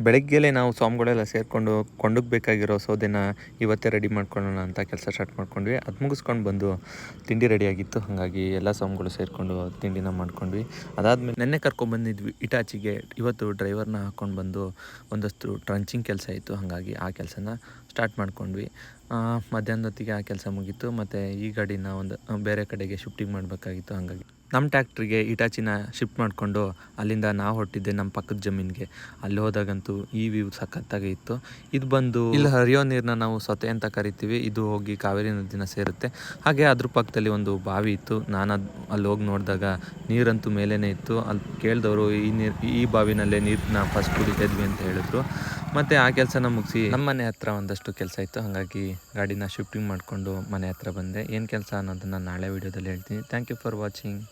ಬೆಳಗ್ಗೆಲೇ ನಾವು ಸ್ವಾಮಿಗಳೆಲ್ಲ ಸೇರಿಕೊಂಡು ಕೊಂಡಕ್ಕೆ ಬೇಕಾಗಿರೋ ಸೌದೆನ ಇವತ್ತೇ ರೆಡಿ ಮಾಡ್ಕೊಳ್ಳೋಣ ಅಂತ ಕೆಲಸ ಸ್ಟಾರ್ಟ್ ಮಾಡ್ಕೊಂಡ್ವಿ. ಅದು ಮುಗಿಸ್ಕೊಂಡು ಬಂದು ತಿಂಡಿ ರೆಡಿಯಾಗಿತ್ತು, ಹಾಗಾಗಿ ಎಲ್ಲ ಸ್ವಾಮಿಗಳು ಸೇರಿಕೊಂಡು ತಿಂಡಿನ ಮಾಡ್ಕೊಂಡ್ವಿ. ಅದಾದಮೇಲೆ ನೆನ್ನೆ ಕರ್ಕೊಂಡ್ಬಂದಿದ್ವಿ ಇಟಾಚಿಗೆ. ಇವತ್ತು ಡ್ರೈವರ್ನ ಹಾಕ್ಕೊಂಡು ಬಂದು ಒಂದಷ್ಟು ಟ್ರಂಚಿಂಗ್ ಕೆಲಸ ಇತ್ತು, ಹಾಗಾಗಿ ಆ ಕೆಲಸನ ಸ್ಟಾರ್ಟ್ ಮಾಡ್ಕೊಂಡ್ವಿ. ಮಧ್ಯಾಹ್ನದ ಹೊತ್ತಿಗೆ ಆ ಕೆಲಸ ಮುಗೀತು. ಮತ್ತು ಈ ಗಾಡಿನ ಒಂದು ಬೇರೆ ಕಡೆಗೆ ಶಿಫ್ಟಿಂಗ್ ಮಾಡಬೇಕಾಗಿತ್ತು, ಹಾಗಾಗಿ ನಮ್ಮ ಟ್ಯಾಕ್ಟ್ರಿಗೆ ಇಟಾಚಿನ ಶಿಫ್ಟ್ ಮಾಡಿಕೊಂಡು ಅಲ್ಲಿಂದ ನಾವು ಹೊರಟಿದ್ದೆ ನಮ್ಮ ಪಕ್ಕದ ಜಮೀನಿಗೆ. ಅಲ್ಲಿ ಹೋದಾಗಂತೂ ಈ ವ್ಯೂ ಸಖತ್ತಾಗಿ ಇತ್ತು. ಇದು ಬಂದು ಇಲ್ಲಿ ಹರಿಯೋ ನೀರನ್ನ ನಾವು ಸೊತೆ ಅಂತ ಕರಿತೀವಿ. ಇದು ಹೋಗಿ ಕಾವೇರಿ ನದಿನ ಸೇರುತ್ತೆ. ಹಾಗೆ ಅದ್ರ ಪಕ್ಕದಲ್ಲಿ ಒಂದು ಬಾವಿ ಇತ್ತು. ನಾನು ಅಲ್ಲಿ ಹೋಗಿ ನೋಡಿದಾಗ ನೀರಂತೂ ಮೇಲೇ ಇತ್ತು. ಅಲ್ಲಿ ಕೇಳಿದವರು ಈ ಬಾವಿನಲ್ಲೇ ನೀರನ್ನ ಫಸ್ಟ್ ಕುಡಿತಾಯಿದ್ವಿ ಅಂತ ಹೇಳಿದ್ರು. ಮತ್ತು ಆ ಕೆಲಸನ ಮುಗಿಸಿ ನಮ್ಮ ಮನೆ ಹತ್ರ ಒಂದಷ್ಟು ಕೆಲಸ ಇತ್ತು, ಹಾಗಾಗಿ ಗಾಡಿನ ಶಿಫ್ಟಿಂಗ್ ಮಾಡಿಕೊಂಡು ಮನೆ ಹತ್ರ ಬಂದೆ. ಏನು ಕೆಲಸ ಅನ್ನೋದನ್ನು ನಾಳೆ ವೀಡಿಯೋದಲ್ಲಿ ಹೇಳ್ತೀನಿ. Thank you for watching.